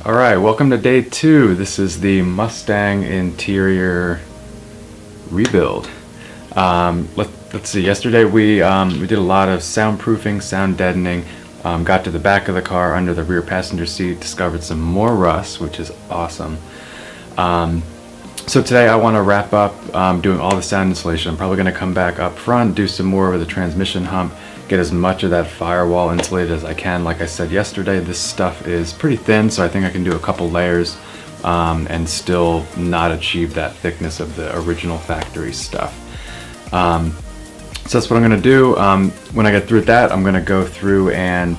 Alright, welcome to day 2. This is the interior rebuild. Let's see, yesterday we did a lot of soundproofing, sound deadening, got to the back of the car under the rear passenger seat, discovered some more rust, which is awesome. So today I want to wrap up doing all the sound insulation. I'm probably going to come back up front, do some more with the transmission hump, get as much of that firewall insulated as I can. Like I said yesterday, this stuff is pretty thin, so I think I can do a couple layers and still not achieve that thickness of the original factory stuff. So that's what I'm going to do. When I get through with that, I'm going to go through and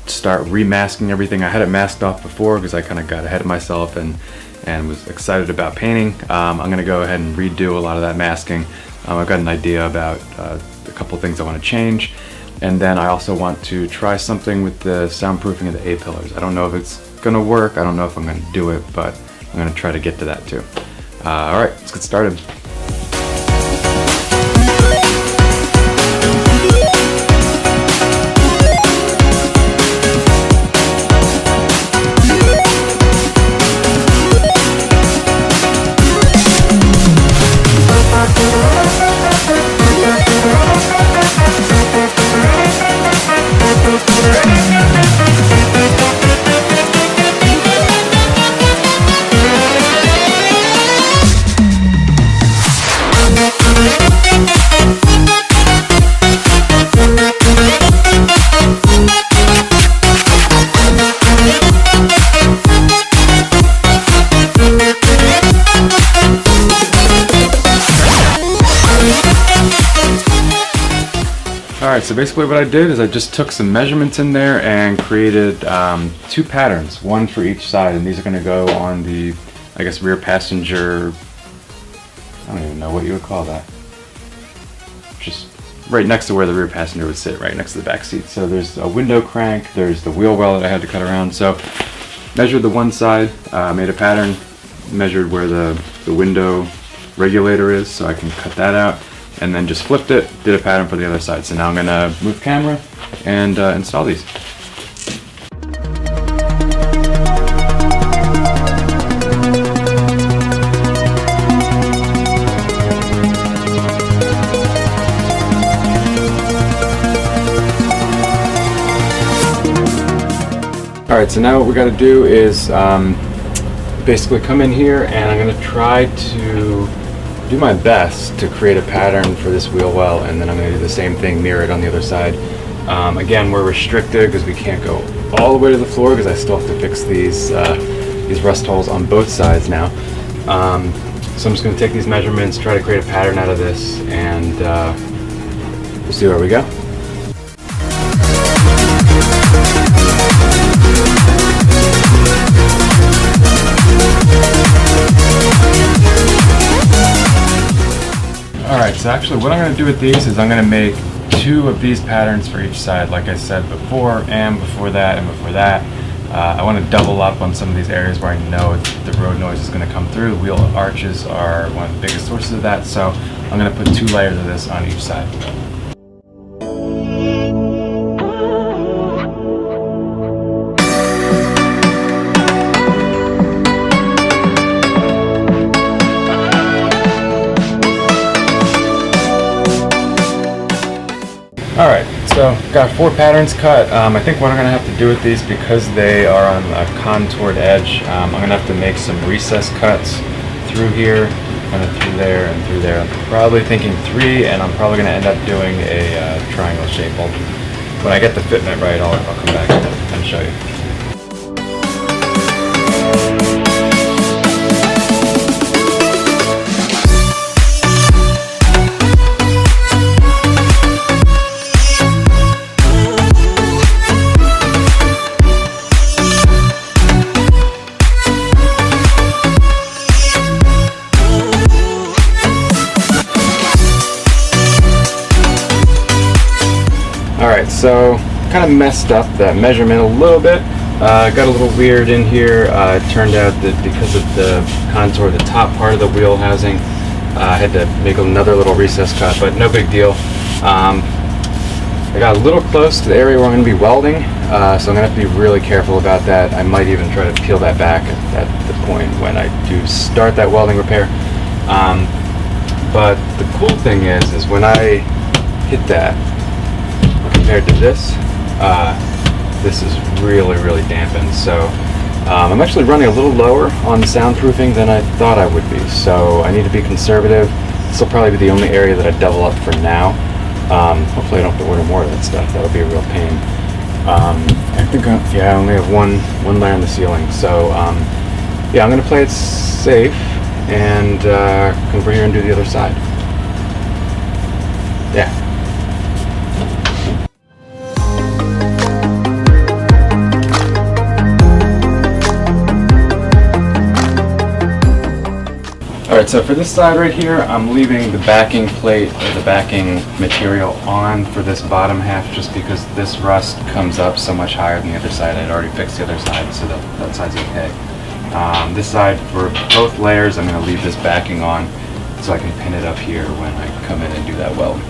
start remasking everything. I had it masked off before because I kind of got ahead of myself and was excited about painting. I'm going to go ahead and redo a lot of that masking. I've got an idea about a couple things I want to change, and then I also want to try something with the soundproofing of the A-pillars. I don't know if it's going to work, I don't know if I'm going to do it, but I'm going to try to get to that too. Alright, let's get started. Alright, so basically what I did is I just took some measurements in there and created 2 patterns, one for each side, and these are going to go on the, I guess, rear passenger, I don't even know what you would call that, just right next to where the rear passenger would sit, right next to the back seat. So there's a window crank, there's the wheel well that I had to cut around, so measured the one side, made a pattern, measured where the window regulator is so I can cut that out, and then just flipped it, did a pattern for the other side. So now I'm going to move camera and install these. Alright, so now what we got to do is basically come in here, and I'm going to try to do my best to create a pattern for this wheel well, and then I'm going to do the same thing, mirror it on the other side. Again, we're restricted because we can't go all the way to the floor because I still have to fix these rust holes on both sides now. So I'm just going to take these measurements, try to create a pattern out of this, and we'll see where we go. Alright, so actually what I'm going to do with these is I'm going to make 2 of these patterns for each side, like I said before, and before that, and before that. I want to double up on some of these areas where I know the road noise is going to come through. Wheel arches are one of the biggest sources of that, so I'm going to put 2 layers of this on each side. Alright, so got 4 patterns cut. I think what I'm going to have to do with these, because they are on a contoured edge, I'm going to have to make some recess cuts through here, kind of through there, and through there. I'm probably thinking 3, and I'm probably going to end up doing a triangle shape. When I get the fitment right, I'll come back and show you. Alright, so kind of messed up that measurement a little bit. Got a little weird in here. It turned out that because of the contour, the top part of the wheel housing, I had to make another little recess cut, but no big deal. I got a little close to the area where I'm going to be welding, so I'm going to have to be really careful about that. I might even try to peel that back at the point when I do start that welding repair. But the cool thing is when I hit that, compared to this, this is really dampened. So I'm actually running a little lower on soundproofing than I thought I would be. So I need to be conservative. This will probably be the only area that I double up for now. Hopefully I don't have to order more of that stuff. That would be a real pain. I think I only have one layer on the ceiling. So yeah, I'm going to play it safe and come over here and do the other side. Yeah. Alright, so for this side right here, I'm leaving the backing plate or the backing material on for this bottom half just because this rust comes up so much higher than the other side. I'd already fixed the other side, so that side's okay. This side, for both layers, I'm going to leave this backing on so I can pin it up here when I come in and do that weld.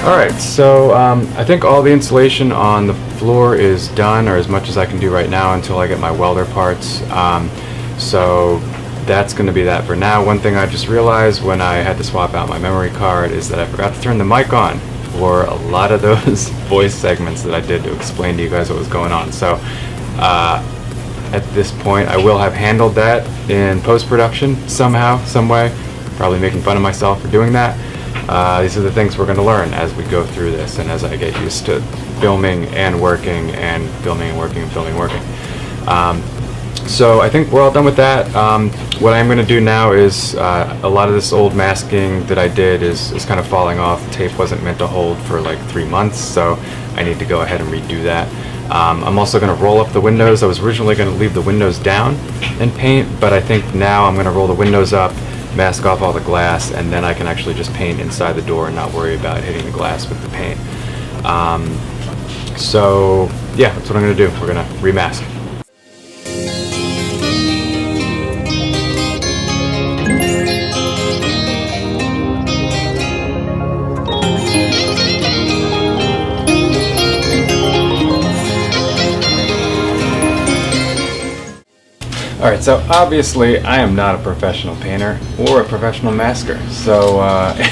Alright, so I think all the insulation on the floor is done, or as much as I can do right now until I get my welder parts. So that's going to be that for now. One thing I just realized when I had to swap out my memory card is that I forgot to turn the mic on for a lot of those voice segments that I did to explain to you guys what was going on. So at this point I will have handled that in post-production somehow, some way. Probably making fun of myself for doing that. These are the things we're going to learn as we go through this and as I get used to filming and working and filming and working and filming and working. So I think we're all done with that. What I'm going to do now is a lot of this old masking that I did is kind of falling off. The tape wasn't meant to hold for like 3 months, so I need to go ahead and redo that. I'm also going to roll up the windows. I was originally going to leave the windows down and paint, but I think now I'm going to roll the windows up, mask off all the glass, and then I can actually just paint inside the door and not worry about hitting the glass with the paint. So yeah, that's what I'm going to do. We're going to remask. Alright, so obviously I am not a professional painter or a professional masker, so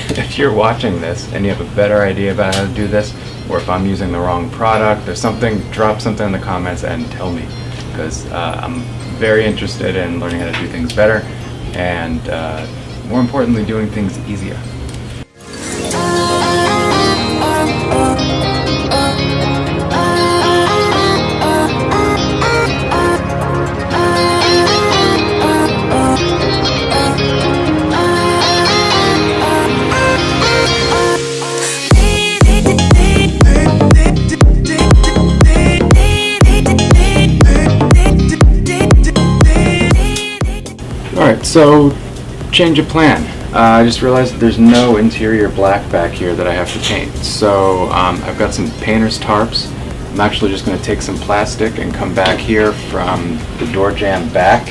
if you're watching this and you have a better idea about how to do this, or if I'm using the wrong product or something, drop something in the comments and tell me, because I'm very interested in learning how to do things better and more importantly doing things easier. Alright, so change of plan. I just realized that there's no interior black back here that I have to paint. So I've got some painter's tarps. I'm actually just going to take some plastic and come back here from the door jamb back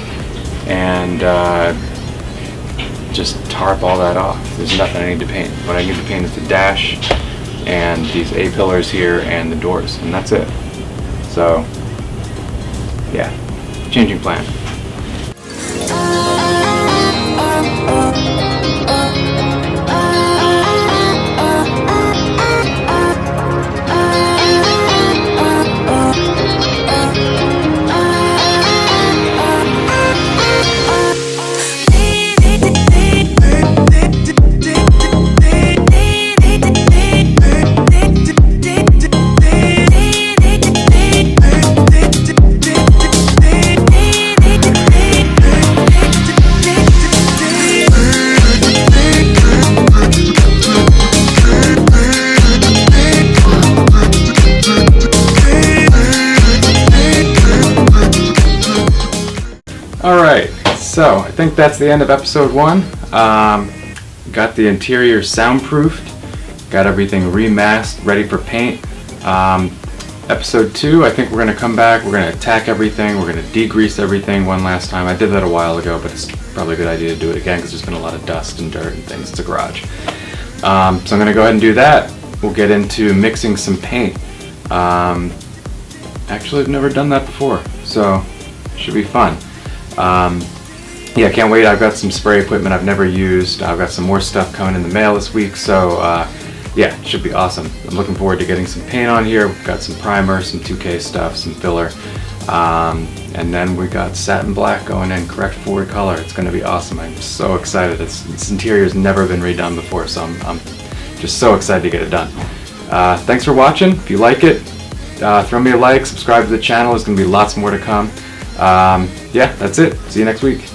and just tarp all that off. There's nothing I need to paint. What I need to paint is the dash and these A-pillars here and the doors, and that's it. So yeah, changing plan. think that's the end of episode 1. Got the interior soundproofed, got everything remasked, ready for paint. Episode 2, I think we're going to come back, we're going to attack everything, we're going to degrease everything one last time. I did that a while ago, but it's probably a good idea to do it again because there's been a lot of dust and dirt and things. It's a garage. So I'm going to go ahead and do that. We'll get into mixing some paint. Actually, I've never done that before, so it should be fun. Yeah, can't wait. I've got some spray equipment I've never used. I've got some more stuff coming in the mail this week, so yeah, it should be awesome. I'm looking forward to getting some paint on here. We've got some primer, some 2K stuff, some filler, and then we got satin black going in, correct forward color. It's going to be awesome. I'm so excited. This interior has never been redone before, so I'm just so excited to get it done. Thanks for watching. If you like it, throw me a like, subscribe to the channel. There's going to be lots more to come. Yeah, that's it. See you next week.